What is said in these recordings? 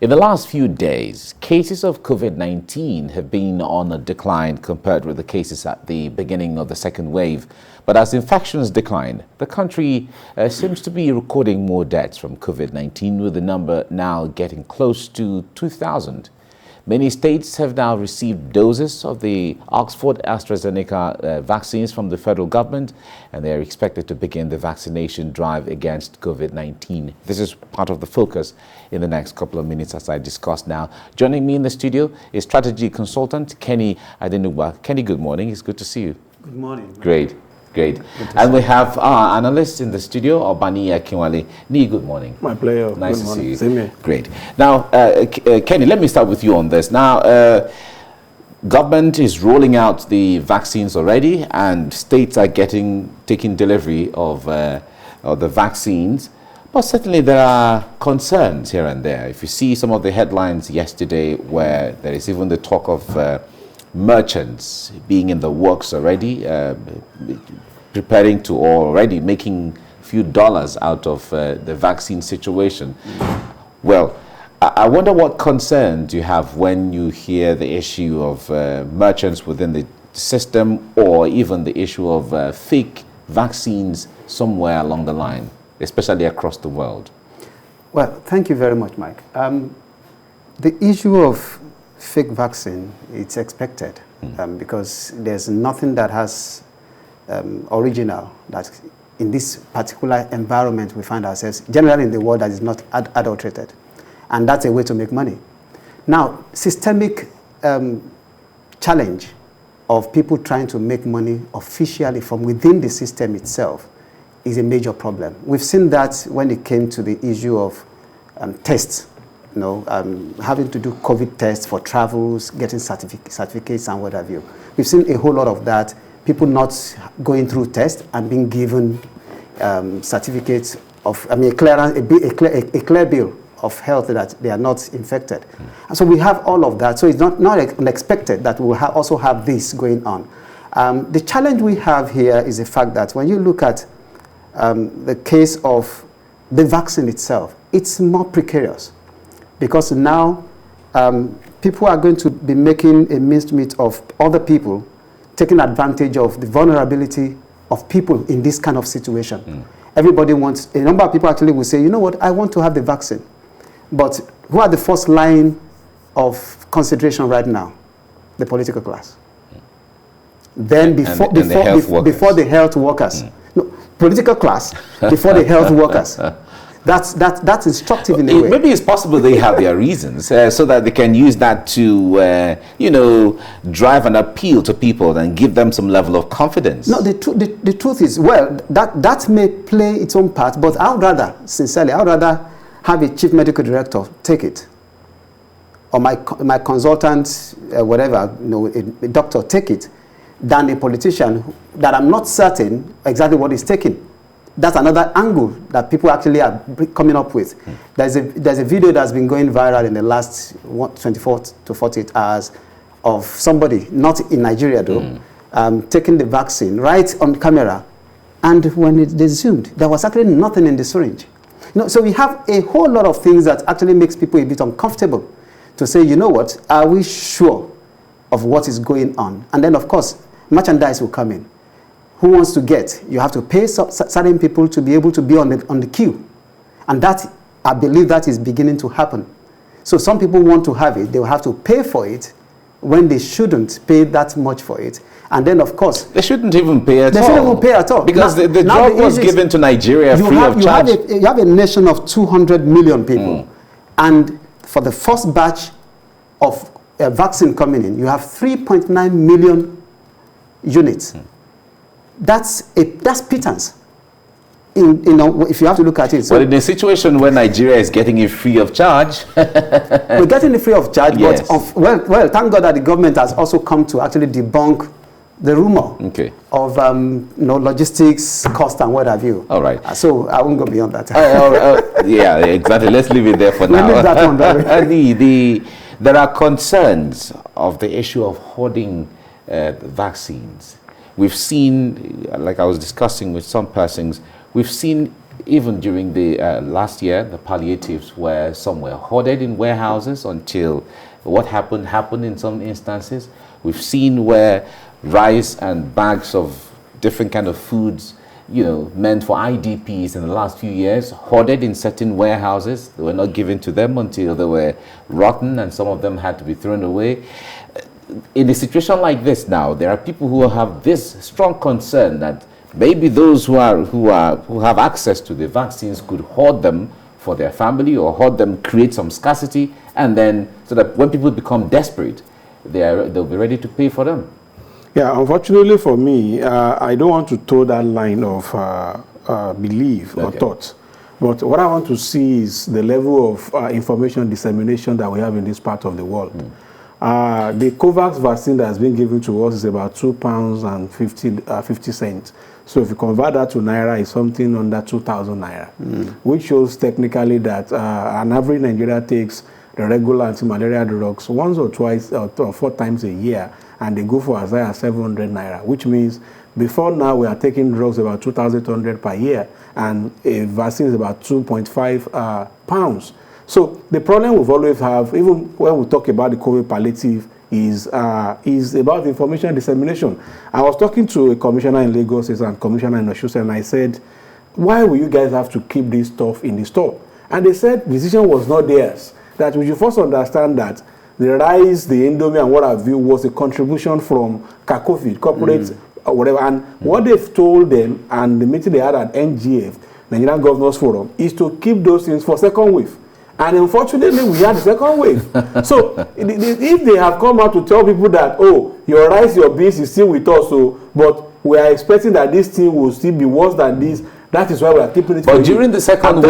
In the last few days, cases of COVID-19 have been on a decline compared with the cases at the beginning of the second wave. But as infections decline, the country seems to be recording more deaths from COVID-19, with the number now getting close to 2,000. Many states have now received doses of the Oxford AstraZeneca vaccines from the federal government, and they are expected to begin the vaccination drive against COVID-19. This is part of the focus in the next couple of minutes as I discuss now. Joining me in the studio is strategy consultant Kenny Adenuba. Kenny, good morning. It's good to see you. Good morning. Great. Great. And we have our analyst in the studio, Obani Akinwale. Ni, good morning. My pleasure. Nice good to morning. see you. Same here. Great. Now, Kenny, let me start with you on this. Now, government is rolling out the vaccines already, and states are taking delivery of the vaccines. But certainly there are concerns here and there. If you see some of the headlines yesterday, where there is even the talk of merchants being in the works already, preparing to, or already making a few dollars out of the vaccine situation. Well, I wonder what concerns you have when you hear the issue of merchants within the system, or even the issue of fake vaccines somewhere along the line, especially across the world. Well, thank you very much, Mike. The issue of fake vaccine, it's expected because there's nothing that has original that in this particular environment we find ourselves, generally in the world, that is not adulterated. And that's a way to make money. Now, systemic challenge of people trying to make money officially from within the system itself is a major problem. We've seen that when it came to the issue of tests. Having to do COVID tests for travels, getting certificates and what have you. We've seen a whole lot of that, people not going through tests and being given certificates of, a clear bill of health that they are not infected. And so we have all of that. So it's not unexpected that we will also have this going on. The challenge we have here is the fact that when you look at the case of the vaccine itself, it's more precarious. Because now people are going to be making a mincemeat of other people, taking advantage of the vulnerability of people in this kind of situation. Everybody wants, a number of people actually will say, you know what, I want to have the vaccine. But who are the first line of consideration right now? The political class. Then before the health workers. No, political class before the health workers. That's instructive in a way. Maybe it's possible they have their reasons so that they can use that to, drive an appeal to people and give them some level of confidence. No, the truth is, well, that may play its own part, but I would rather, sincerely, have a chief medical director take it, or my consultant, whatever, a doctor take it, than a politician that I'm not certain exactly what he's taking. That's another angle that people actually are coming up with. There's a video that's been going viral in the last 24 to 48 hours of somebody, not in Nigeria though, taking the vaccine right on camera. And when they zoomed, there was actually nothing in the syringe. So we have a whole lot of things that actually makes people a bit uncomfortable to say, you know what, are we sure of what is going on? And then, of course, merchandise will come in. Who wants to get? You have to pay certain people to be able to be on the queue. And that, I believe that is beginning to happen. So some people want to have it. They will have to pay for it when they shouldn't pay that much for it. And then, of course, they shouldn't even pay at all. They shouldn't even pay at all. Because the drug was given to Nigeria free of charge. You have a nation of 200 million people. And for the first batch of vaccine coming in, you have 3.9 million units. That's pittance. If you have to look at it. So, but in a situation where Nigeria is getting it free of charge, we're getting it free of charge. Yes. But thank God that the government has also come to actually debunk the rumor of logistics, cost, and what have you. All right. So I won't go beyond that. Yeah, exactly. Let's leave it there for now. We'll leave that one. There are concerns of the issue of hoarding vaccines. We've seen, like I was discussing with some persons, we've seen even during the last year, the palliatives were somewhere hoarded in warehouses until what happened in some instances. We've seen where rice and bags of different kind of foods, meant for IDPs in the last few years, hoarded in certain warehouses. They were not given to them until they were rotten, and some of them had to be thrown away. In a situation like this now, there are people who have this strong concern that maybe those who have access to the vaccines could hoard them for their family, or hoard them, create some scarcity, and then so that when people become desperate, they'll be ready to pay for them. Yeah, unfortunately for me, I don't want to toe that line of belief or thought. But what I want to see is the level of information dissemination that we have in this part of the world. The COVAX vaccine that has been given to us is about £2.50. So if you convert that to Naira, it's something under 2,000 Naira, which shows technically that an average Nigeria takes the regular anti-malaria drugs once or twice or 4 times a year, and they go for as high as 700 Naira, which means before now we are taking drugs about 2,800 per year, and a vaccine is about 2.5 pounds. So the problem we've always have, even when we talk about the COVID palliative, is about information dissemination. I was talking to a commissioner in Lagos and commissioner in Oshun, and I said, why will you guys have to keep this stuff in the store? And they said the decision was not theirs. That we should first understand that the rice, the indomie, and what have you was a contribution from CACOFID, corporate or whatever. And what they've told them, and the meeting they had at NGF, Nigerian Governors Forum, is to keep those things for second wave. And unfortunately, we had the second wave. So if they have come out to tell people that, oh, your rice, your beans is still with us, but we are expecting that this thing will still be worse than this, that is why we are keeping it. But during the second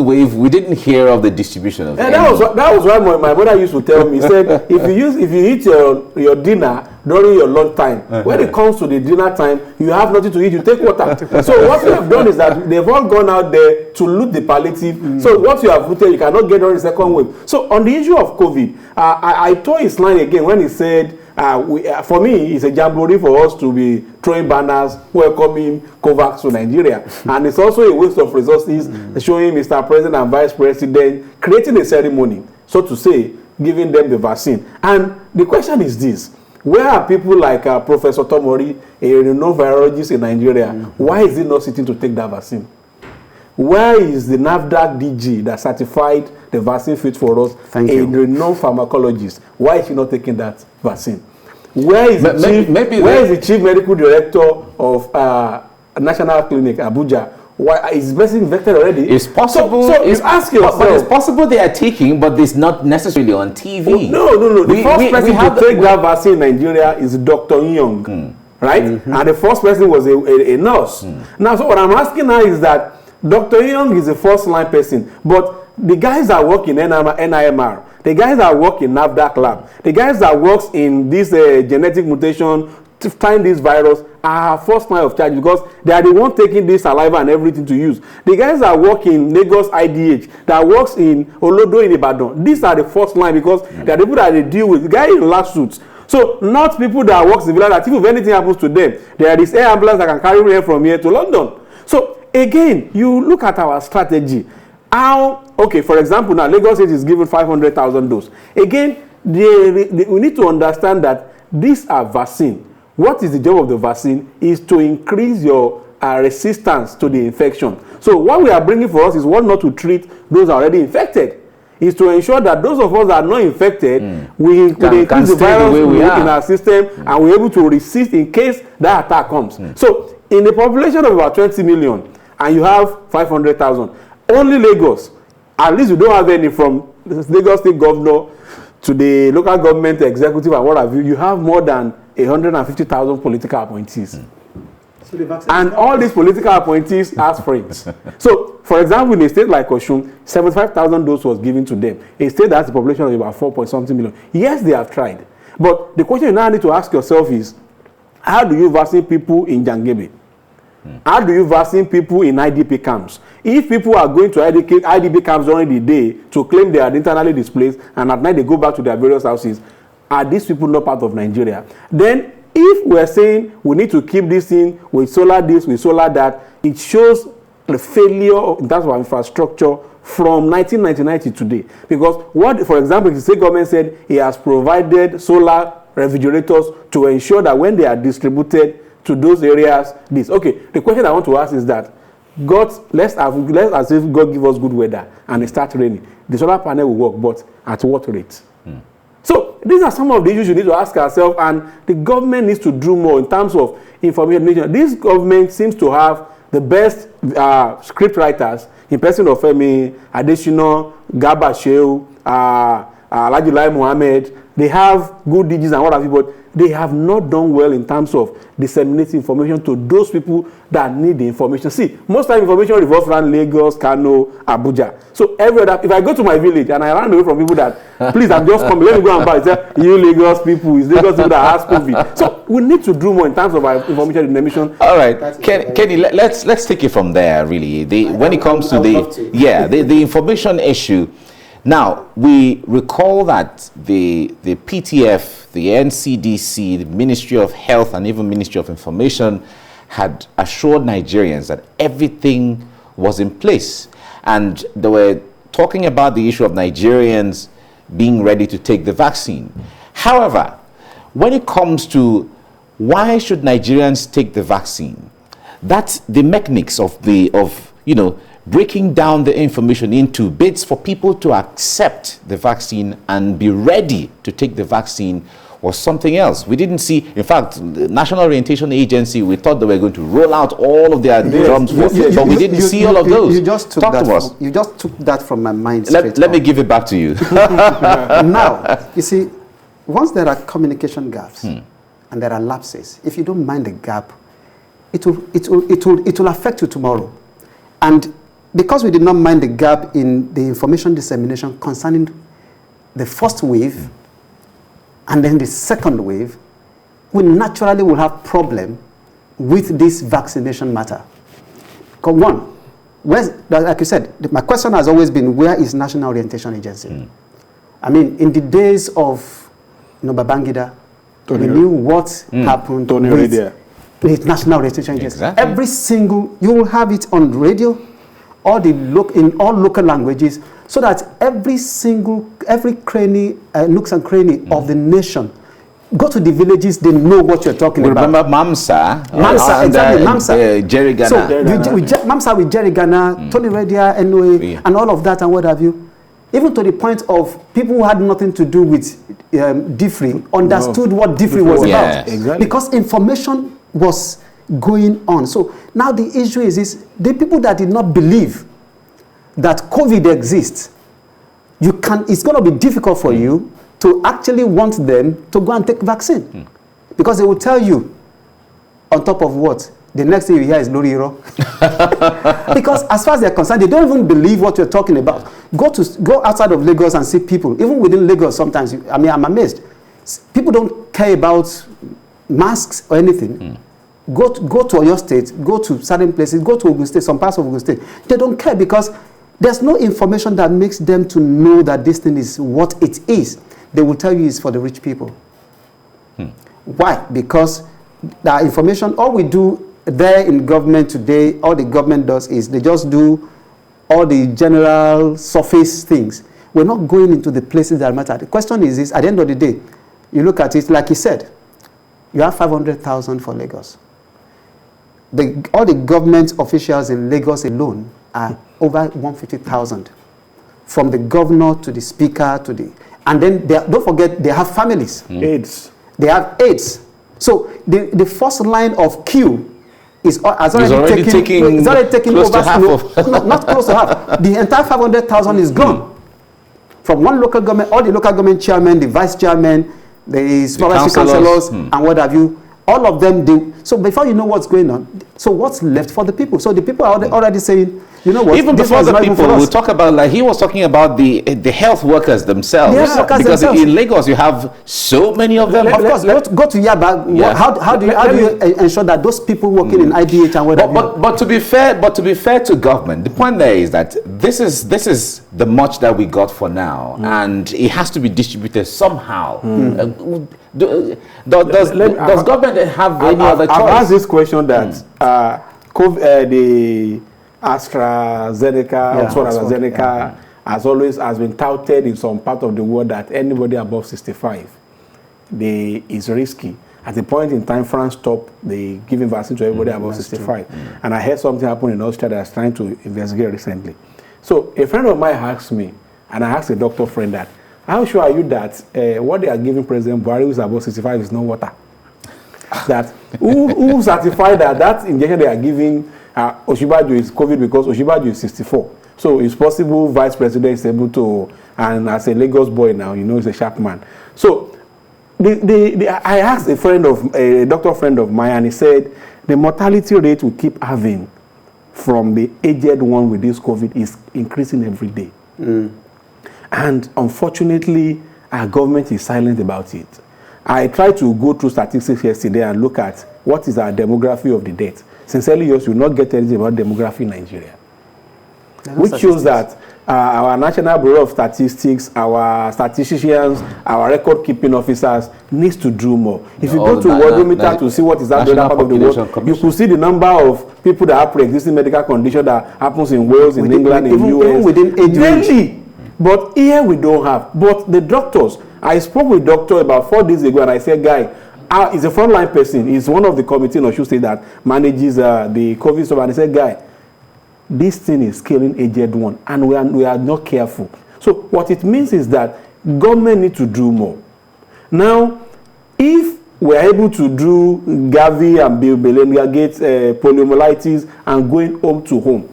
wave, we didn't hear of the distribution of. And that was why my mother used to tell me. He said, if you eat your dinner during your lunch time, when it comes to the dinner time, you have nothing to eat. You take water. So what we have done is that they've all gone out there to loot the palliative. So what you have put you cannot get during the second wave. So on the issue of COVID, I tore his line again when he said, for me, it's a jamboree for us to be throwing banners welcoming COVAX to Nigeria. And it's also a waste of resources showing Mr. President and Vice President creating a ceremony, so to say, giving them the vaccine. And the question is this: where are people like Professor Tomori, a renowned virologist in Nigeria? Why is he not sitting to take that vaccine? Where is the NAFDAC DG that certified the vaccine fit for us, a renowned pharmacologist? Why is he not taking that vaccine? Where is the chief medical director of National Clinic, Abuja? Why is vaccine infected already? It's possible. So you ask yourself. But it's possible they are taking, but it's not necessarily on TV. No. The first person to take that vaccine in Nigeria is Dr. Young, right? And the first person was a nurse. Now, so what I'm asking now is that Dr. Young is a first-line person, but the guys that work in NIMR, the guys that work in NAFDAC lab, the guys that works in this genetic mutation to find this virus are first line of charge, because they are the ones taking this saliva and everything to use. The guys that work in Lagos IDH, that works in Olodo in Ibadan, these are the first line, because they are the people that they deal with. The guy in lab suits. So not people that work civil, that if anything happens to them, there is air ambulance that can carry them from here to London. So again, you look at our strategy. For example, now Lagos State is given 500,000 doses. Again, we need to understand that these are vaccine. What is the job of the vaccine? Is to increase your resistance to the infection. So what we are bringing for us is what not to treat those already infected. Is to ensure that those of us that are not infected, we increase the virus in our system, and we're able to resist in case that attack comes. So in a population of about 20 million, and you have 500,000, only Lagos, at least you don't have any from the Lagos State Governor to the local government executive and what have you, you have more than 150,000 political appointees. And all these political appointees have friends. So, for example, in a state like Oshun, 75,000 doses was given to them. A state that has a population of about 4.something million. Yes, they have tried. But the question you now need to ask yourself is, how do you vaccine people in Jangebe? How do you vaccine people in IDP camps? If people are going to IDP camps during the day to claim they are internally displaced, and at night they go back to their various houses, are these people not part of Nigeria? Then, if we're saying we need to keep this thing with solar this, with solar that, it shows the failure in terms of our infrastructure from 1999 to today. Because what, for example, the state government said he has provided solar refrigerators to ensure that when they are distributed to those areas, this. Okay, the question I want to ask is that let's as if God give us good weather and it starts raining. The solar panel will work, but at what rate? So these are some of the issues you need to ask ourselves, and the government needs to do more in terms of information. This government seems to have the best script writers in person of Femi Adesina, Garba Shehu, Alhaji Lai Mohammed. They have good DGs and what have you, but they have not done well in terms of disseminating information to those people that need the information. See, most time information revolves around Lagos, Kano, Abuja. So every other, if I go to my village and I run away from people that, please, I'm just coming, let me go and buy, say, you Lagos people, it's Lagos people that has COVID. So we need to do more in terms of our information dissemination. All right, Kenny, let's take it from there. Really, when it comes to the information issue. Now, we recall that the PTF, the NCDC, the Ministry of Health, and even Ministry of Information had assured Nigerians that everything was in place. And they were talking about the issue of Nigerians being ready to take the vaccine. However, when it comes to why should Nigerians take the vaccine, that's the mechanics of breaking down the information into bits for people to accept the vaccine and be ready to take the vaccine or something else. We didn't see, in fact, the National Orientation Agency, we thought they were going to roll out all of their drums, but we didn't see all of those. You just took that from my mind. Let me give it back to you. Now, you see, once there are communication gaps and there are lapses, if you don't mind the gap, it will affect you tomorrow. And because we did not mind the gap in the information dissemination concerning the first wave and then the second wave, we naturally will have problem with this vaccination matter. Because one, like you said, my question has always been, where is National Orientation Agency? I mean, in the days of Babangida, we knew what happened with National Orientation Agency. Exactly. Every single, you will have it on radio, in all local languages, so that every cranny, nooks and cranny of the nation, go to the villages, they know what you're talking about. Remember Mamsa? Exactly, Mamsa. Jerry Ghana. So, Mamsa with Jerry Ghana, Tony Redia, NOA, and all of that and what have you. Even to the point of people who had nothing to do with DFRI understood what DFRI was about. Exactly. Because information was going on. So now the issue is the people that did not believe that COVID exists, it's going to be difficult for you to actually want them to go and take vaccine. Because they will tell you, on top of what? The next thing you hear is Loriro. Because as far as they're concerned, they don't even believe what you're talking about. Go outside of Lagos and see people. Even within Lagos sometimes, I'm amazed. People don't care about masks or anything. Go to your state, go to certain places, go to Ogun State, some parts of Ogun State. They don't care because there's no information that makes them to know that this thing is what it is. They will tell you it's for the rich people. Why? Because the information, all we do there in government today, all the government does is they just do all the general surface things. We're not going into the places that matter. The question is this, at the end of the day, you look at it, like he said, you have 500,000 for Lagos. All the government officials in Lagos alone are over 150,000. From the governor to the speaker to the... And then, don't forget, they have families. AIDS. They have AIDS. So the first line of queue has already taken close to half not close to half. The entire 500,000 is gone. From one local government, all the local government chairmen, the vice chairman, the supervisory councillors, and what have you, all of them do. So before you know what's going on, so what's left for the people? So the people are already saying, you know what? Even before the people, we'll talk about, like he was talking about the health workers themselves. Because in Lagos you have so many of them. Of course, go to Yaba. Yeah. How do you ensure that those people working in IDH and whatever? But to be fair to government, the point there is that this is the much that we got for now, and it has to be distributed somehow. Does government have any other choice? I've asked this question that AstraZeneca, Oxford AstraZeneca, has been touted in some part of the world that anybody above 65 is risky. At a point in time, France stopped the giving vaccine to everybody above 65. And I heard something happen in Austria that I was trying to investigate recently. So a friend of mine asked me, and I asked a doctor friend that, how sure are you that what they are giving President Buhari, who is above 65, is not water? That who certified that injection they are giving Osinbajo is COVID because Osinbajo is 64. So it's possible Vice President is able to, and as a Lagos boy now, you know, he's a sharp man. So I asked a doctor friend of mine, and he said the mortality rate we keep having from the aged one with this COVID is increasing every day. And unfortunately, our government is silent about it. I tried to go through statistics yesterday and look at what is our demography of the death. Sincerely, you will not get anything about demography in Nigeria. Which shows that our National Bureau of Statistics, our statisticians, our record-keeping officers needs to do more. If you go to Worldometer to see what is happening in that part of the world, you could see the number of people that have pre-existing medical condition that happens in Wales, in England, in US. Even within age range. But here we don't have. But the doctors, I spoke with a doctor about 4 days ago, and I said, guy, he's a frontline person. He's one of the committee in Osun State that manages the COVID stuff. And I said, guy, this thing is killing aged one, and we are not careful. So what it means is that government need to do more. Now, if we are able to do Gavi and Belenga poliomyelitis and going home to home,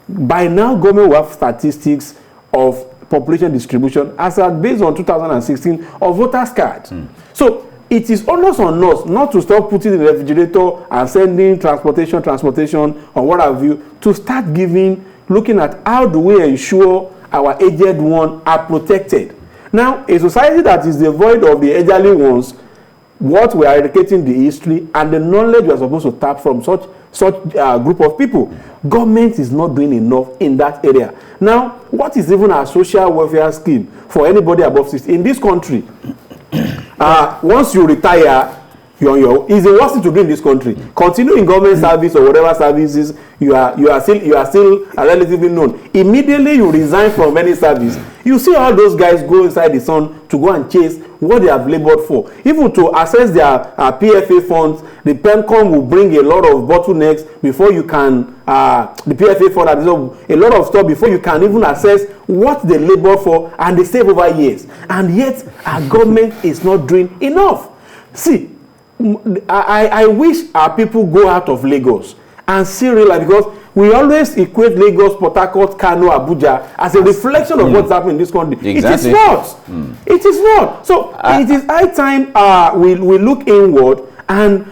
by now government will have statistics of population distribution as based on 2016 of voters card. So it is almost on us not to stop putting in the refrigerator and sending transportation or what have you, to start looking at how do we ensure our aged ones are protected. Now, a society that is devoid of the elderly ones, what we are educating the history and the knowledge we are supposed to tap from such group of people. Government is not doing enough in that area. Now, what is even our social welfare scheme for anybody above 60 in this country? Once you retire, is the worst thing to do in this country. Continue in government service or whatever services you are still relatively known. Immediately you resign from any service, you see all those guys go inside the sun to go and chase what they have labored for. Even to access their PFA funds, the PEMCOM will bring a lot of bottlenecks before you can, the PFA fund, a lot of stuff before you can even access what they labor for, and they save over years. And yet, our government is not doing enough. See, I wish our people go out of Lagos and see real life, because we always equate Lagos, Port Harcourt, Kano, Abuja as a reflection of what's happening in this country. Exactly. It is not. It is not. So it is high time we look inward and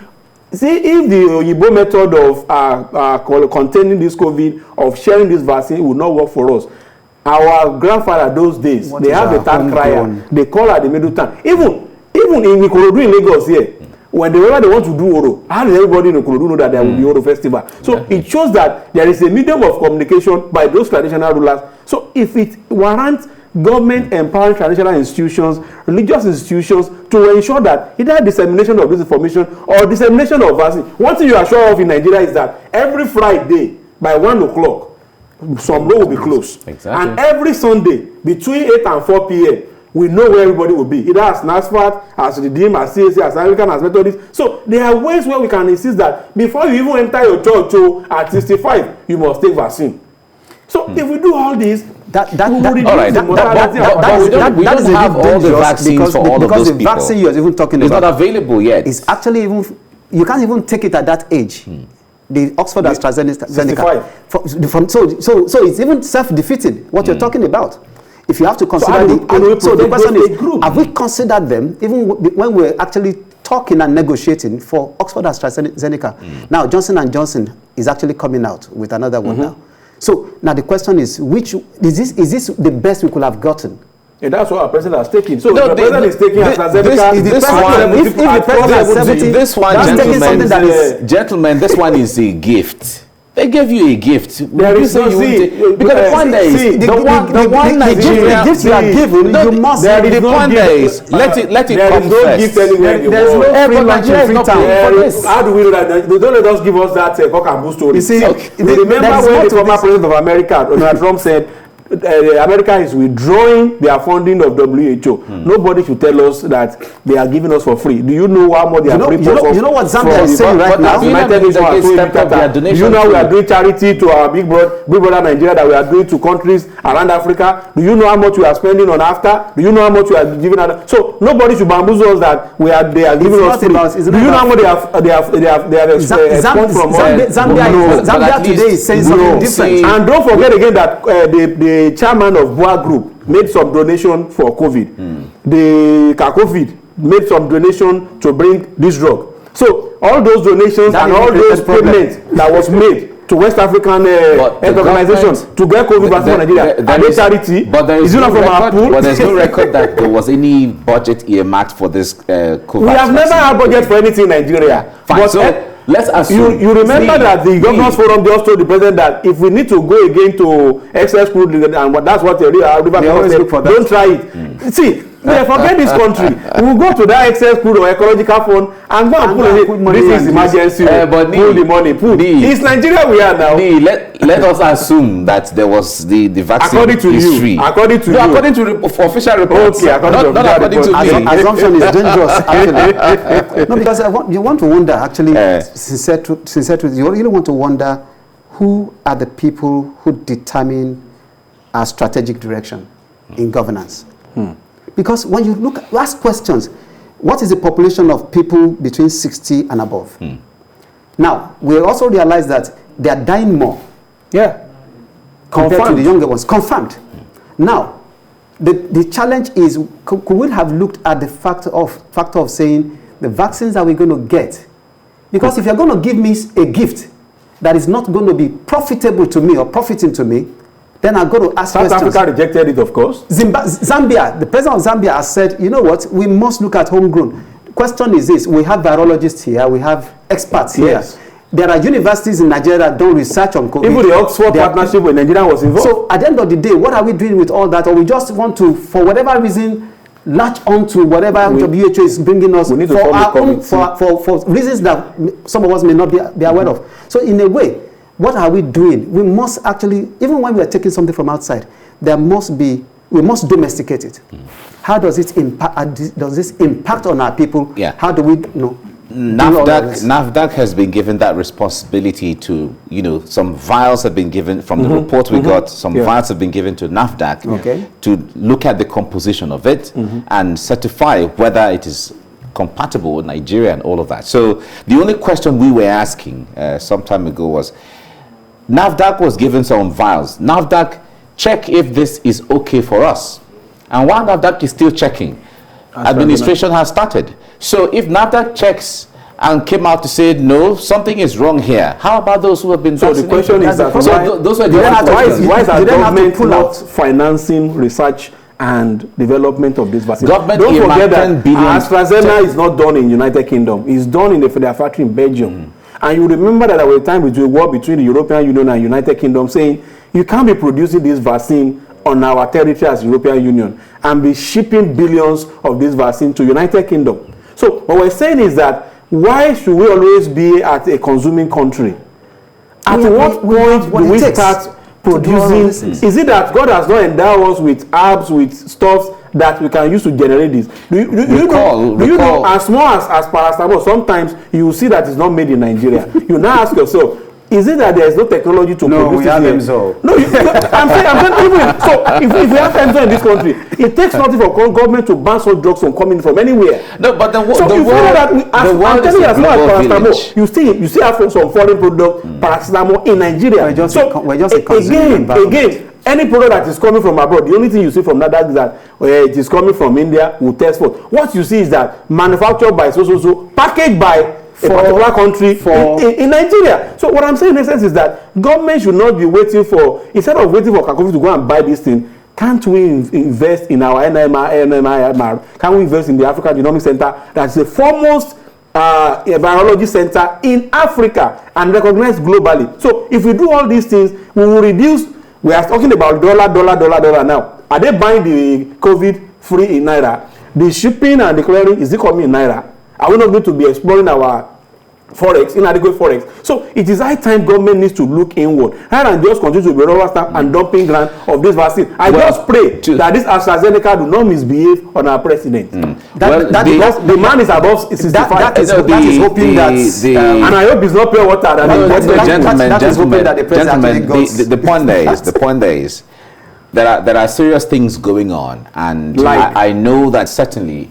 see if the Oyibo method of containing this COVID, of sharing this vaccine, will not work for us. Our grandfather those days, they have a town crier. They call her the middle town. Even in Ikorodu in Lagos here, whenever they want to do Oro, how does everybody in Ikorodu know that there will be Oro festival? So it shows that there is a medium of communication by those traditional rulers. So if it warrants government empowering traditional institutions, religious institutions, to ensure that either dissemination of this information or dissemination of vaccine. One thing you are sure of in Nigeria is that every Friday by 1 o'clock, some road will be closed. Exactly. And every Sunday between 8 and 4 p.m., we know where everybody will be, either as NASFAT, as Redeem, as CAC, as Anglican, as Methodist. So there are ways where we can insist that before you even enter your church at 65, you must take vaccine. So if we do all this, that is have all the vaccines for all of those people. Because the vaccine you are even talking about is not available yet. It's actually even, you can't even take it at that age. The Oxford AstraZeneca. So it's even self-defeating what you're talking about. If you have to consider the question is, have we considered them even when we're actually talking and negotiating for Oxford AstraZeneca? Now Johnson & Johnson is actually coming out with another one now. So now the question is, which is this the best we could have gotten? And that's what our president has taken. So no, the president is taking AstraZeneca. Gentlemen, this one is a gift. They gave you a gift. There is no, Because the point there is, the one Nigeria gifts you are given, you must. The point there is, let it come first. There is no gift anywhere. There's no free lunch in Freetown. How do we know that? They don't let us give us that cock and bull story. You see, remember when the former president of America, Donald Trump, said America is withdrawing their funding of WHO. Nobody should tell us that they are giving us for free. Do you know how much they are free for? You know what Zambia is saying right now? Do you know we are doing charity to our big brother Nigeria that we are doing to countries around Africa? Do you know how much we are spending on AFTA? Do you know how much we are giving out? So nobody should bamboozle us that they are giving us free. Do you know how much they have expunged from us? Zambia today is saying something different. And don't forget again that the chairman of BUA Group made some donation for COVID. The COVID made some donation to bring this drug. So all those donations and all those payments that was made to West African organizations to get COVID vaccine for Nigeria, are they charity? But there is no record that there was any budget earmarked for this COVID. We have never had budget for anything in Nigeria. Fine. So let's assume you remember that the Governors Forum just told the president that if we need to go again to excess crude, and that's what the river said, don't try it. See, they forget this country. We will go to that excess crude or ecological fund and go and put money. This is emergency. But pull the money. It's Nigeria we are now. Let us assume that there was the vaccine according to history. According to official reports. Okay, not according to me. Assumption is dangerous. Actually. No, because you want to wonder. Actually, sincere truth. You really want to wonder who are the people who determine our strategic direction in governance. Because when you ask questions, what is the population of people between 60 and above? Now, we also realize that they are dying more. Yeah. Compared to the younger ones. Confirmed. Now, the challenge is, could we have looked at the factor of saying the vaccines that we're going to get? Because if you're going to give me a gift that is not going to be profitable to me or profiting to me, then I'm going to ask questions. South Africa rejected it, of course. Zambia, the president of Zambia has said, you know what, we must look at homegrown. The question is this, we have virologists here, we have experts here. Yes. There are universities in Nigeria that don't research on COVID. Even the Oxford partnership with Nigeria was involved. So at the end of the day, what are we doing with all that? Or we just want to, for whatever reason, latch on to whatever WHO is bringing us for our own, for reasons that some of us may not be aware of. So in a way, what are we doing? We must actually, even when we are taking something from outside, we must domesticate it. How does it impact? Does this impact on our people? Yeah. How do we know? NAFDAC has been given that responsibility to, some vials have been given from the report we got. Some vials have been given to NAFDAC to look at the composition of it and certify whether it is compatible with Nigeria and all of that. So the only question we were asking some time ago was, NAFDAC was given some vials. NAFDAC, check if this is okay for us. And while NAFDAC is still checking, administration has started. So if NAFDAC checks and came out to say, no, something is wrong here, how about those who have been vaccinated? So the question is that why is our government not financing research and development of this vaccine? Don't forget that AstraZeneca is not done in United Kingdom. It's done in their factory in Belgium. And you remember that there was a time between a war between the European Union and United Kingdom saying, you can't be producing this vaccine on our territory as European Union and be shipping billions of this vaccine to United Kingdom. So what we're saying is that why should we always be at a consuming country? At what point do we start producing? Is it that God has not endowed us with herbs, with stuff that we can use to generate this? Do you know, as small as paracetamol, sometimes you will see that it's not made in Nigeria. You now ask yourself, is it that there is no technology to produce it here? No, I'm saying even so. If we have Emzo in this country, it takes nothing for government to ban such drugs from coming from anywhere. No, but the world I'm telling you, as well as paracetamol, you still have some foreign product paracetamol in Nigeria. We're just a consuming again. Any product that is coming from abroad, the only thing you see from NAFDAC is that it is coming from India, will test for. What you see is that manufactured by so, packaged by a particular country in Nigeria. So what I'm saying in essence is that government should not be waiting for, instead of waiting for Kakofi to go and buy this thing, can't we invest in our NMR? Can we invest in the African Genomic Center that's the foremost virology center in Africa and recognized globally? So if we do all these things, we will reduce We are talking about dollar now. Are they buying the COVID free in naira? The shipping and the clearing, is it coming in naira? Are we not going to be exploring our forex, inadequate forex? So it is high time government needs to look inward rather than just continue to be rubber stamp and dumping grant of this vaccine. I just pray that this AstraZeneca do not misbehave on our president. The man is above 65. That is hoping that, and I hope it's not pure water. The point there is, there are serious things going on, and like, I know that certainly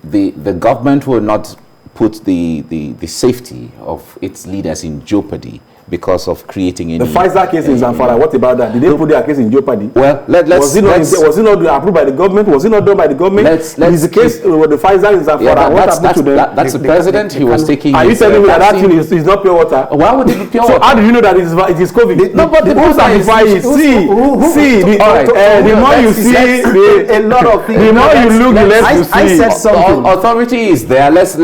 the government will not put the safety of its leaders in jeopardy because of creating any... The Pfizer case in Zamfara, what about that? Did they put their case in jeopardy? Well, was it not approved by the government? Was it not done by the government? Is the case with the Pfizer in Zamfara, what happened to them? That's the president. He was taking... Are you telling me that thing is not pure water? Why would it be pure water? So how do you know that it is COVID? No, but the more you see, a lot of things. The more you look, the less you see. I said something. Authority is there. Let's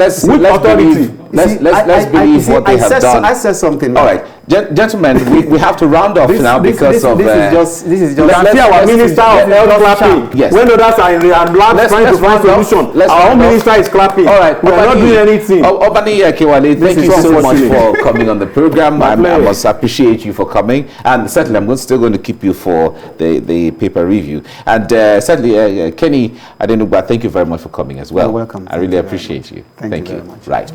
believe what they have done. I said something. All right, gentlemen, we have to round off now because of... This is just... You can see our Minister of Health clapping. Yes. When others are in labs trying to find solution, our own minister is clapping. All right. We are not doing anything. Obani Kewale, thank you so much for coming on the program. I must appreciate you for coming. And certainly, I'm still going to keep you for the paper review. And certainly, Kenny Adenugba, thank you very much for coming as well. You're welcome. I really appreciate you. Thank you very much. Right.